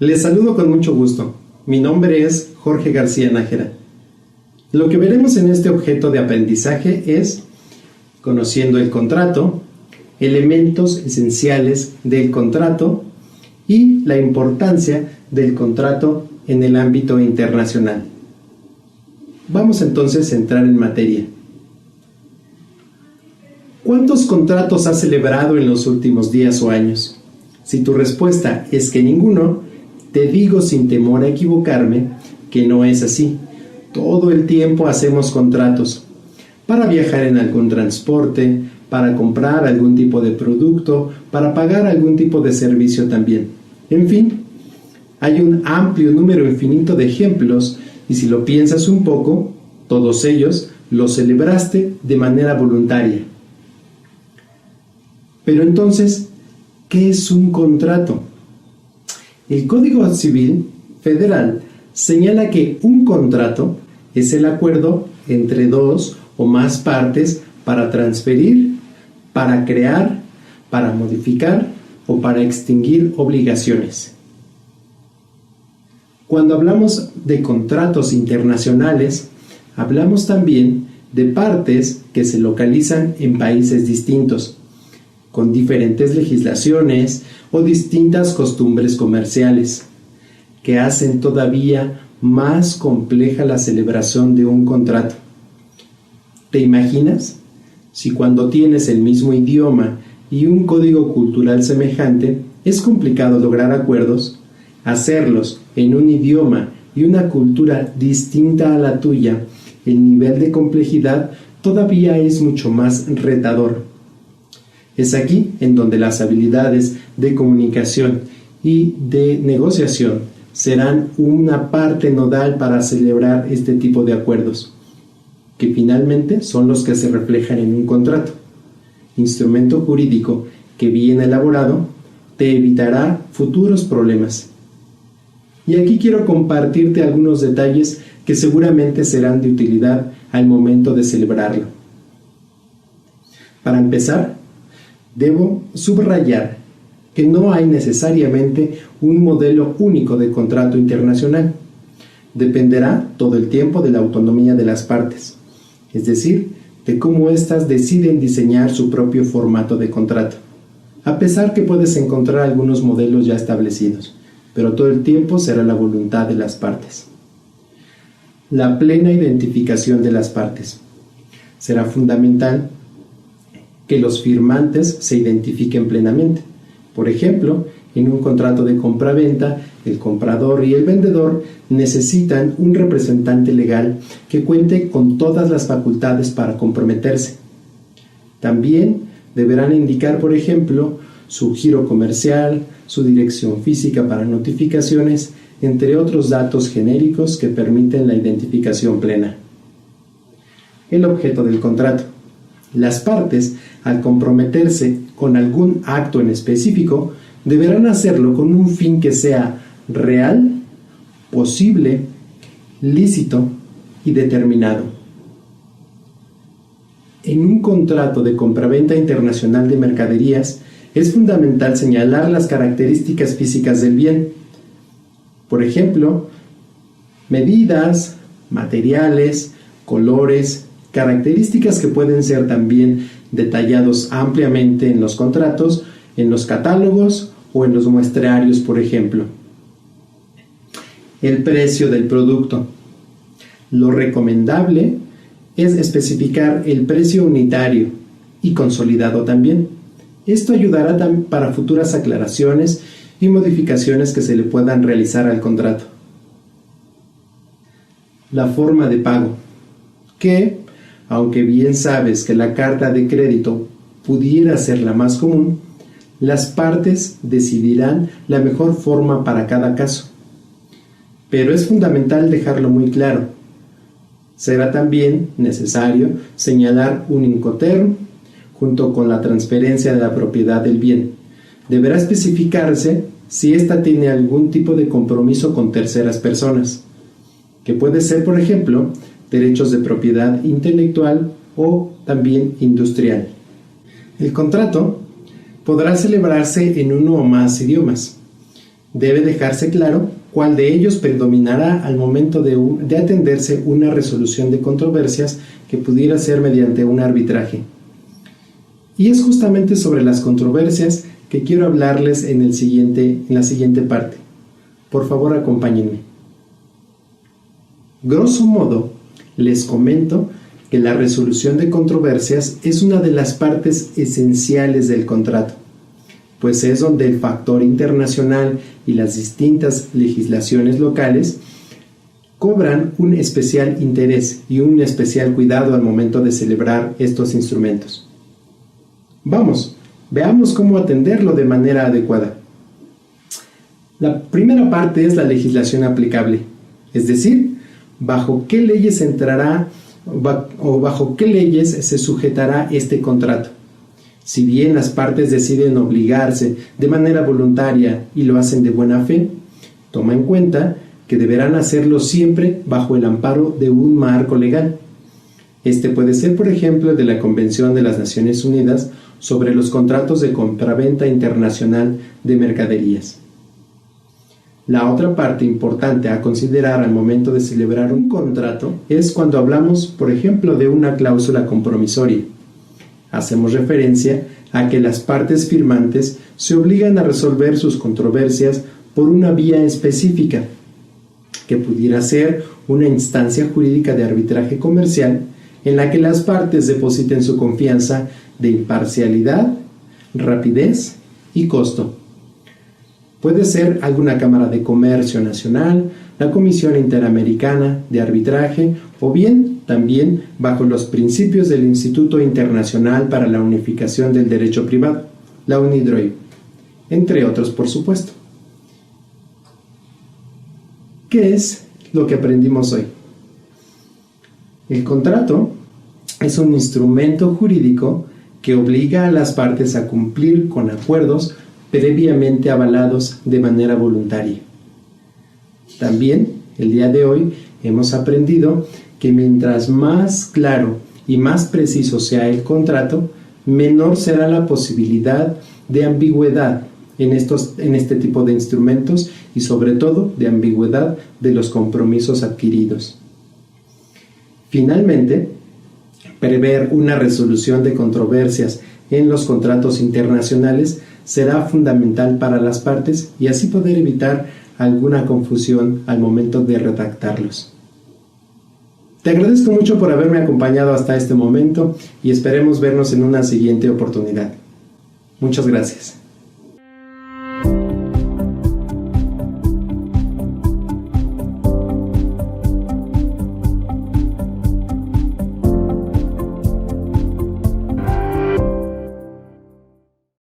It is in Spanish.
Les saludo con mucho gusto. Mi nombre es Jorge García Nájera. Lo que veremos en este objeto de aprendizaje es, conociendo el contrato, elementos esenciales del contrato y la importancia del contrato en el ámbito internacional. Vamos entonces a entrar en materia. ¿Cuántos contratos has celebrado en los últimos días o años? Si tu respuesta es que ninguno, te digo sin temor a equivocarme que no es así. Todo el tiempo hacemos contratos para viajar en algún transporte, para comprar algún tipo de producto, para pagar algún tipo de servicio también. En fin, hay un amplio número infinito de ejemplos y si lo piensas un poco, todos ellos los celebraste de manera voluntaria. Pero entonces, ¿qué es un contrato? El Código Civil Federal señala que un contrato es el acuerdo entre dos o más partes para transferir, para crear, para modificar o para extinguir obligaciones. Cuando hablamos de contratos internacionales, hablamos también de partes que se localizan en países distintos, con diferentes legislaciones o distintas costumbres comerciales, que hacen todavía más compleja la celebración de un contrato. ¿Te imaginas? Si cuando tienes el mismo idioma y un código cultural semejante, es complicado lograr acuerdos, hacerlos en un idioma y una cultura distinta a la tuya, el nivel de complejidad todavía es mucho más retador. Es aquí en donde las habilidades de comunicación y de negociación serán una parte nodal para celebrar este tipo de acuerdos, que finalmente son los que se reflejan en un contrato. Instrumento jurídico que bien elaborado te evitará futuros problemas. Y aquí quiero compartirte algunos detalles que seguramente serán de utilidad al momento de celebrarlo. Para empezar, debo subrayar que no hay necesariamente un modelo único de contrato internacional. Dependerá todo el tiempo de la autonomía de las partes, es decir, de cómo éstas deciden diseñar su propio formato de contrato, a pesar que puedes encontrar algunos modelos ya establecidos, pero todo el tiempo será la voluntad de las partes. La plena identificación de las partes. Será fundamental que los firmantes se identifiquen plenamente. Por ejemplo, en un contrato de compra-venta, el comprador y el vendedor necesitan un representante legal que cuente con todas las facultades para comprometerse. También deberán indicar, por ejemplo, su giro comercial, su dirección física para notificaciones, entre otros datos genéricos que permiten la identificación plena. El objeto del contrato. Las partes, al comprometerse con algún acto en específico, deberán hacerlo con un fin que sea real, posible, lícito y determinado. En un contrato de compraventa internacional de mercaderías, es fundamental señalar las características físicas del bien. Por ejemplo, medidas, materiales, colores, características que pueden ser también detallados ampliamente en los contratos, en los catálogos o en los muestrarios, por ejemplo. El precio del producto. Lo recomendable es especificar el precio unitario y consolidado también. Esto ayudará para futuras aclaraciones y modificaciones que se le puedan realizar al contrato. La forma de pago, que, aunque bien sabes que la carta de crédito pudiera ser la más común, las partes decidirán la mejor forma para cada caso. Pero es fundamental dejarlo muy claro. Será también necesario señalar un Incoterm junto con la transferencia de la propiedad del bien. Deberá especificarse si ésta tiene algún tipo de compromiso con terceras personas, que puede ser, por ejemplo, derechos de propiedad intelectual o también industrial. El contrato podrá celebrarse en uno o más idiomas, Debe dejarse claro cuál de ellos predominará al momento de atenderse una resolución de controversias que pudiera ser mediante un arbitraje. Y es justamente sobre las controversias que quiero hablarles en la siguiente parte. Por favor, acompáñenme. Grosso modo, les comento que la resolución de controversias es una de las partes esenciales del contrato, pues es donde el factor internacional y las distintas legislaciones locales cobran un especial interés y un especial cuidado al momento de celebrar estos instrumentos. Veamos cómo atenderlo de manera adecuada. La primera parte es la legislación aplicable, es decir, bajo qué leyes entrará o bajo qué leyes se sujetará este contrato. Si bien las partes deciden obligarse de manera voluntaria y lo hacen de buena fe, toma en cuenta que deberán hacerlo siempre bajo el amparo de un marco legal. Este puede ser, por ejemplo, de la Convención de las Naciones Unidas sobre los contratos de compraventa internacional de mercaderías. La otra parte importante a considerar al momento de celebrar un contrato es cuando hablamos, por ejemplo, de una cláusula compromisoria. Hacemos referencia a que las partes firmantes se obligan a resolver sus controversias por una vía específica, que pudiera ser una instancia jurídica de arbitraje comercial en la que las partes depositen su confianza de imparcialidad, rapidez y costo. Puede ser alguna Cámara de Comercio Nacional, la Comisión Interamericana de Arbitraje o bien también bajo los principios del Instituto Internacional para la Unificación del Derecho Privado, la UNIDROIT, entre otros, por supuesto. ¿Qué es lo que aprendimos hoy? El contrato es un instrumento jurídico que obliga a las partes a cumplir con acuerdos previamente avalados de manera voluntaria. También, el día de hoy, hemos aprendido que mientras más claro y más preciso sea el contrato, menor será la posibilidad de ambigüedad en este tipo de instrumentos y sobre todo de ambigüedad de los compromisos adquiridos. Finalmente, prever una resolución de controversias en los contratos internacionales será fundamental para las partes y así poder evitar alguna confusión al momento de redactarlos. Te agradezco mucho por haberme acompañado hasta este momento y esperemos vernos en una siguiente oportunidad. Muchas gracias.